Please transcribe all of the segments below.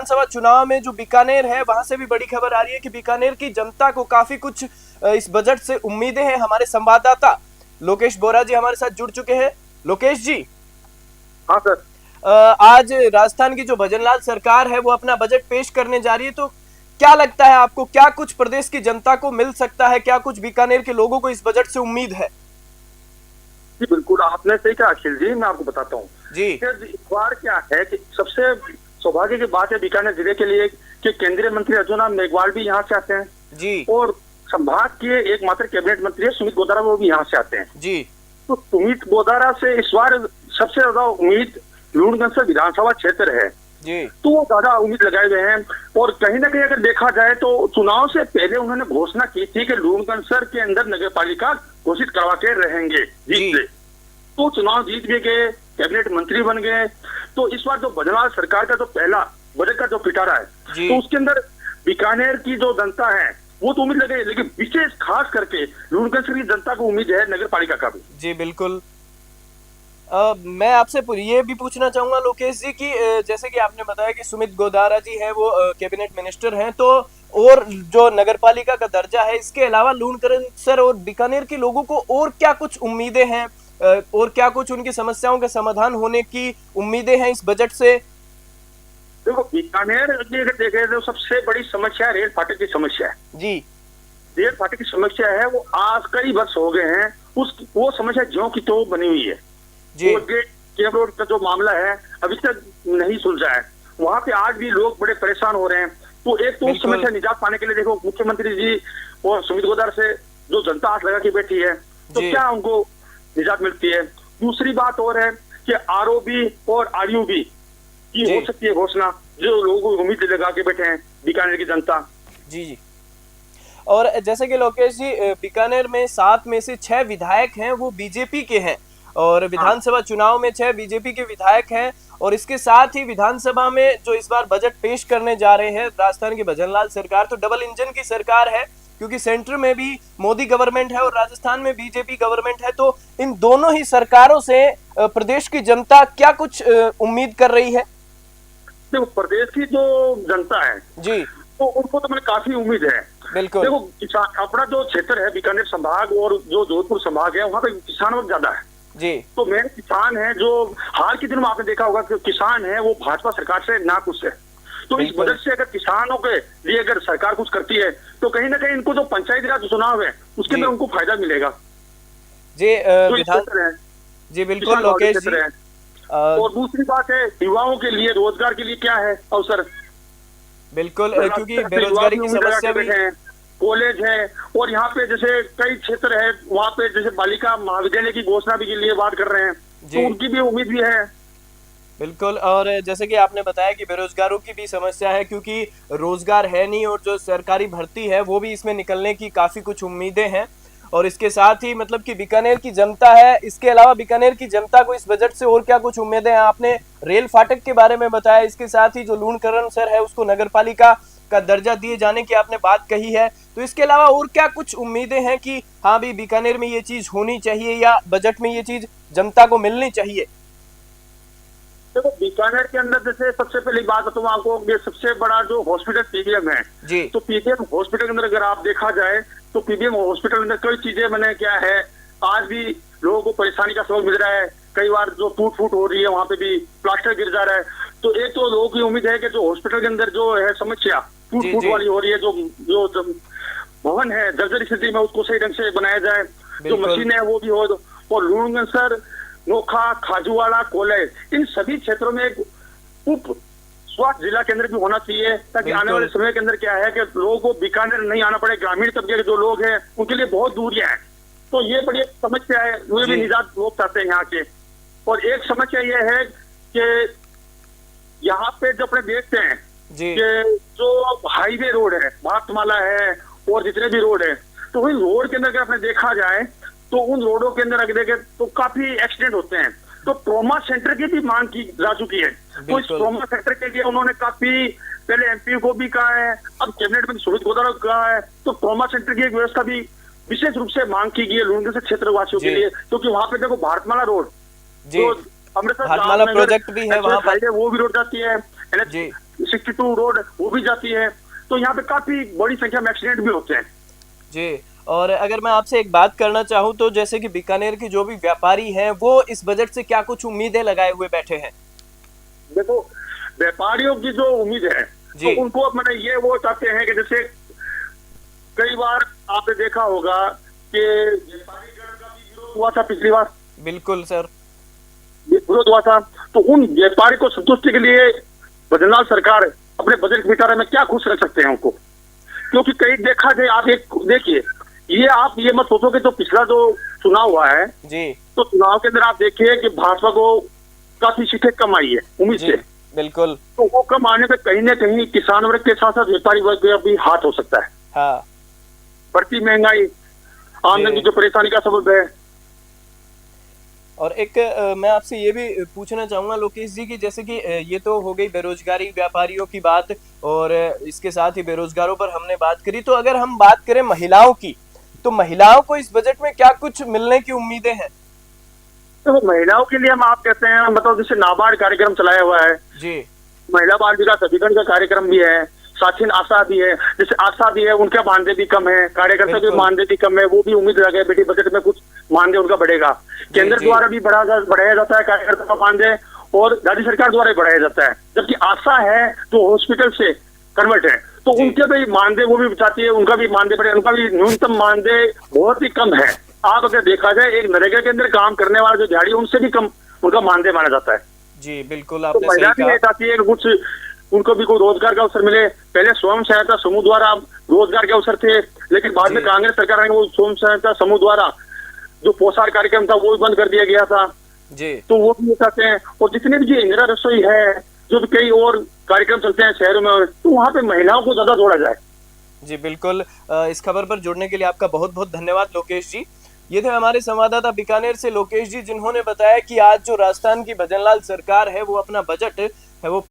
विधानसभा चुनाव में जो बीकानेर है वहां से भी बड़ी खबर आ रही है कि बीकानेर की जनता को काफी कुछ इस बजट से उम्मीदें हैं। हमारे संवाददाता लोकेश बोरा जी हमारे साथ जुड़ चुके हैं। लोकेश जी। हाँ सर। आज राजस्थान की जो भजनलाल सरकार है वो अपना बजट पेश करने जा रही है, तो क्या लगता है आपको, क्या कुछ प्रदेश की जनता को मिल सकता है, क्या कुछ बीकानेर के लोगों को इस बजट से उम्मीद है? जी बिल्कुल, आपने सही कहा अखिल जी। मैं आपको बताता हूँ जी। इस बार क्या है कि सबसे सौभाग्य की बात है बीकानेर जिले के लिए कि केंद्रीय मंत्री अर्जुन राम मेघवाल भी यहाँ से आते हैं जी। और संभाग के एकमात्र कैबिनेट मंत्री है सुमित गोदारा, वो भी यहाँ से आते हैं जी। तो सुमित गोदारा से इस बार सबसे ज्यादा उम्मीद लूणगंज से विधानसभा क्षेत्र है जी। तो वो ज्यादा उम्मीद लगाए हुए हैं। और कहीं ना कहीं अगर देखा जाए तो चुनाव से पहले उन्होंने घोषणा की थी कि लूणगंज के अंदर नगर पालिका घोषित करवा के रहेंगे जीत से। तो चुनाव जीत भी गए, कैबिनेट मंत्री बन गए। तो इस बार जो भजनलाल सरकार का जो पहला बजट का जो पिटारा है तो उसके अंदर बीकानेर की जो जनता है वो तो उम्मीद लगे, लेकिन विशेष खास करके लूणगंज की जनता को उम्मीद है नगर पालिका का भी। जी बिल्कुल। मैं आपसे ये भी पूछना चाहूंगा लोकेश जी कि जैसे कि आपने बताया कि सुमित गोदारा जी हैं वो कैबिनेट मिनिस्टर हैं, तो और जो नगरपालिका का दर्जा है, इसके अलावा लूणगंज और बीकानेर के लोगों को और क्या कुछ उम्मीदें हैं और क्या कुछ उनकी समस्याओं के समाधान होने की उम्मीदें हैं इस बजट से? देखो, बीकानेर अगर देखे तो सबसे बड़ी समस्या रेल फाटक की समस्या है जी। रेल फाटक की समस्या है वो आज कई वर्ष हो गए हैं, वो समस्या ज्यों की तो बनी हुई है जी। केब रोड का जो मामला है अभी तक नहीं सुलझा है, वहाँ पे आज भी लोग बड़े परेशान हो रहे हैं। तो एक तो उस समस्या निजात पाने के लिए देखो मुख्यमंत्री जी और सुमित गोदार से जो जनता हाथ लगा के बैठी है तो क्या उनको निजात मिलती है। दूसरी बात और है कि आरओबी और आरयूबी की हो सकती है घोषणा, जो लोगों को उम्मीद लगा के बैठे हैं बीकानेर की जनता। जी जी। और जैसे कि लोकेश जी, बीकानेर में 7 में से 6 विधायक हैं वो बीजेपी के हैं और विधानसभा चुनाव में 6 बीजेपी के विधायक हैं। और इसके साथ ही विधानसभा में जो इस बार बजट पेश करने जा रहे हैं राजस्थान की भजनलाल सरकार, तो डबल इंजन की सरकार है क्योंकि सेंटर में भी मोदी गवर्नमेंट है और राजस्थान में बीजेपी गवर्नमेंट है। तो इन दोनों ही सरकारों से प्रदेश की जनता क्या कुछ उम्मीद कर रही है? देखो, प्रदेश की जो जनता है जी तो उनको तो मैंने काफी उम्मीद है। बिल्कुल। देखो, किसान अपना जो क्षेत्र है बीकानेर संभाग और जो जोधपुर संभाग है वहाँ पे किसान वर्ग ज्यादा है जी। तो मेरे किसान है जो हाल के दिनों में आपने देखा होगा कि किसान है वो भाजपा सरकार से नाखुश है। तो इस वजह से अगर किसानों के लिए अगर सरकार कुछ करती है तो कहीं ना कहीं इनको जो पंचायती राज चुनाव है उसके अंदर उनको फायदा मिलेगा जी। जी बिल्कुल लोकेश जी। और दूसरी बात है युवाओं के लिए रोजगार के लिए क्या है अवसर। बिल्कुल, क्योंकि बेरोजगारी की समस्या भी है, कॉलेज है और यहाँ पे जैसे कई क्षेत्र है वहाँ पे जैसे बालिका महाविद्यालय की घोषणा भी के लिए बात कर रहे हैं तो उनकी भी उम्मीद भी है। बिल्कुल। और जैसे कि आपने बताया कि बेरोजगारों की भी समस्या है क्योंकि रोजगार है नहीं और जो सरकारी भर्ती है वो भी इसमें निकलने की काफी कुछ उम्मीदें हैं। और इसके साथ ही मतलब कि बीकानेर की जनता है, इसके अलावा बीकानेर की जनता को इस बजट से और क्या कुछ उम्मीदें हैं? आपने रेल फाटक के बारे में बताया, इसके साथ ही जो लूणकरण है उसको नगरपालिका का दर्जा दिए जाने की आपने बात कही है, तो इसके अलावा और क्या कुछ उम्मीदें हैं कि हाँ भी बीकानेर में ये चीज होनी चाहिए या बजट में ये चीज जनता को मिलनी चाहिए? देखो, बीकानेर के अंदर जैसे सबसे पहली बात बताऊं आपको, ये सबसे बड़ा जो हॉस्पिटल पीबीएम है जी। तो पीबीएम हॉस्पिटल के अंदर अगर आप देखा जाए तो पीबीएम हॉस्पिटल के अंदर कई चीजें मैंने क्या है आज भी लोगों को परेशानी का सबक मिल रहा है। कई बार जो टूट फूट हो रही है वहाँ पे भी प्लास्टर गिर जा रहा है। तो एक तो लोगों की उम्मीद है कि जो हॉस्पिटल के अंदर जो है समस्या टूट फूट वाली हो रही है, जो भवन है जर्जर स्थिति में उसको सही ढंग से बनाया जाए, जो मशीन है वो भी हो। और लूणगंज नोखा खाजूवाड़ा कॉलेज इन सभी क्षेत्रों में एक उप स्वास्थ्य जिला केंद्र भी होना चाहिए ताकि आने वाले समय के अंदर क्या है कि लोगों को बीकानेर नहीं आना पड़े। ग्रामीण तबके के जो लोग हैं उनके लिए बहुत दूरियां हैं, तो ये बड़ी समस्या है, वो भी निजात लोग चाहते हैं यहाँ के। और एक समस्या ये है कि यहाँ पे जो अपने देखते हैं कि जो हाईवे रोड है, भारतमाला है और जितने भी रोड है, तो उन रोड के अंदर अगर आपने देखा जाए तो उन रोडों के अंदर अगर देखें तो काफी एक्सीडेंट होते हैं। तो ट्रॉमा सेंटर की भी मांग की जा चुकी है। तो इस ट्रॉमा सेंटर के लिए उन्होंने काफी पहले एमपी को भी कहा है, अब कैबिनेट में सुमित गोदारा को कहा है। तो ट्रॉमा सेंटर की एक व्यवस्था भी विशेष रूप से मांग की गई है लूणगंज क्षेत्र वासियों के लिए, क्योंकि वहां पे देखो भारतमाला रोड जो अमृतसर प्रोजेक्ट भी है, वहां पर वो भी रोड जाती है। NH62 रोड वो भी जाती है। तो यहाँ पे काफी बड़ी संख्या में एक्सीडेंट भी होते हैं जी। और अगर मैं आपसे एक बात करना चाहूँ तो जैसे कि बीकानेर के जो भी व्यापारी हैं वो इस बजट से क्या कुछ उम्मीदें लगाए हुए बैठे हैं? देखो, व्यापारियों की जो उम्मीद है तो उनको मैंने ये वो चाहते हैं कि जैसे कई बार आपने देखा होगा कि व्यापारीगण का भी विरोध हुआ था पिछली बार। बिल्कुल सर, विरोध हुआ था। तो उन व्यापारी को संतुष्टि के लिए बद्रीनाथ सरकार अपने बजट विचार में क्या खुश रख सकते हैं उनको, क्योंकि कहीं देखा जाए, आप एक देखिए, ये आप ये मत सोचो कि जो पिछला जो चुनाव हुआ है जी, तो चुनाव के अंदर आप देखिए कि भाजपा को काफी सीटें कम आई है उम्मीद से। बिल्कुल। तो वो कम आने पे कहीं ना कहीं किसान वर्ग के साथ साथ व्यापारी वर्ग का भी हाथ हो सकता है। हाँ। बढ़ती महंगाई आमदनी की जो परेशानी का सबब है। और एक मैं आपसे ये भी पूछना चाहूंगा लोकेश जी की जैसे कि ये तो हो गई बेरोजगारी व्यापारियों की बात, और इसके साथ ही बेरोजगारों पर हमने बात करी। तो अगर हम बात करें महिलाओं की, तो महिलाओं को इस बजट में क्या कुछ मिलने की उम्मीदें हैं? तो महिलाओं के लिए हम आप कहते हैं, मतलब जैसे नाबार्ड कार्यक्रम चलाया हुआ है जी, महिला बाल विकास अभियान का कार्यक्रम भी है, साथ ही आशा भी है। जैसे आशा भी है, उनका मानदेय भी कम है, कार्यकर्ता के मानदेय भी कम है, वो भी उम्मीद लगे बेटी बजट में कुछ मानदेय उनका बढ़ेगा। केंद्र द्वारा भी बढ़ाया जाता है कार्यकर्ता का मानदेय, और राज्य सरकार द्वारा भी बढ़ाया जाता है। जबकि आशा है जो हॉस्पिटल से कन्वर्ट है, तो उनके भी मानदेय वो भी चाहती है उनका भी मानदेय बढ़े। उनका भी न्यूनतम मानदेय बहुत ही कम है। आप अगर देखा जाए, एक नरेगा के अंदर काम करने वाला जो दिहाड़ी उनसे भी कम उनका मानदेय माना जाता है। जी बिल्कुल, तो आपने महिला सही भी चाहती है कि कुछ उनको भी कोई रोजगार का अवसर मिले। पहले स्वयं सहायता समूह द्वारा रोजगार के अवसर थे, लेकिन बाद में कांग्रेस सरकार आई, वो स्वयं सहायता समूह द्वारा जो पोषार कार्यक्रम था वो भी बंद कर दिया गया था जी। तो वो भी चाहते हैं। और जितने भी जो इंदिरा रसोई है, जो भी कई और कार्यक्रम चलते हैं शहरों में, तो वहाँ पे महिलाओं को ज्यादा जोड़ा जाए। जी बिल्कुल। इस खबर पर जुड़ने के लिए आपका बहुत बहुत धन्यवाद लोकेश जी। ये थे हमारे संवाददाता बीकानेर से लोकेश जी, जिन्होंने बताया कि आज जो राजस्थान की भजनलाल सरकार है वो अपना बजट है वो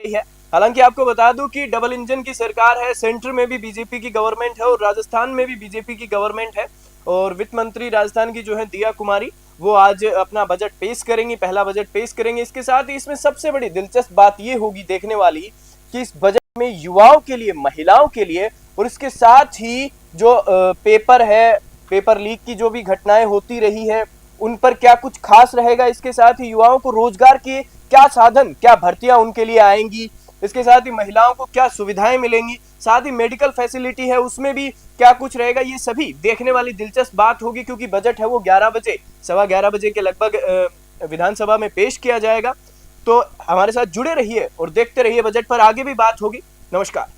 है। हालांकि आपको बता दूं कि डबल इंजन की सरकार है, सेंटर में भी बीजेपी की गवर्नमेंट है और राजस्थान में भी बीजेपी की गवर्नमेंट है। और वित्त मंत्री राजस्थान की जो है दिया कुमारी, वो आज अपना बजट पेश करेंगी, पहला बजट पेश करेंगे। इसके साथ ही इसमें सबसे बड़ी दिलचस्प बात ये होगी देखने वाली कि इस बजट में युवाओं के लिए, महिलाओं के लिए, और इसके साथ ही जो पेपर है, पेपर लीक की जो भी घटनाएं होती रही है, उन पर क्या कुछ खास रहेगा। इसके साथ ही युवाओं को रोजगार के क्या साधन, क्या भर्तियां उनके लिए आएंगी, इसके साथ ही महिलाओं को क्या सुविधाएं मिलेंगी, साथ ही मेडिकल फैसिलिटी है उसमें भी क्या कुछ रहेगा, ये सभी देखने वाली दिलचस्प बात होगी। क्योंकि बजट है वो 11 बजे, 11:15 बजे के लगभग विधानसभा में पेश किया जाएगा। तो हमारे साथ जुड़े रहिए और देखते रहिए, बजट पर आगे भी बात होगी। नमस्कार।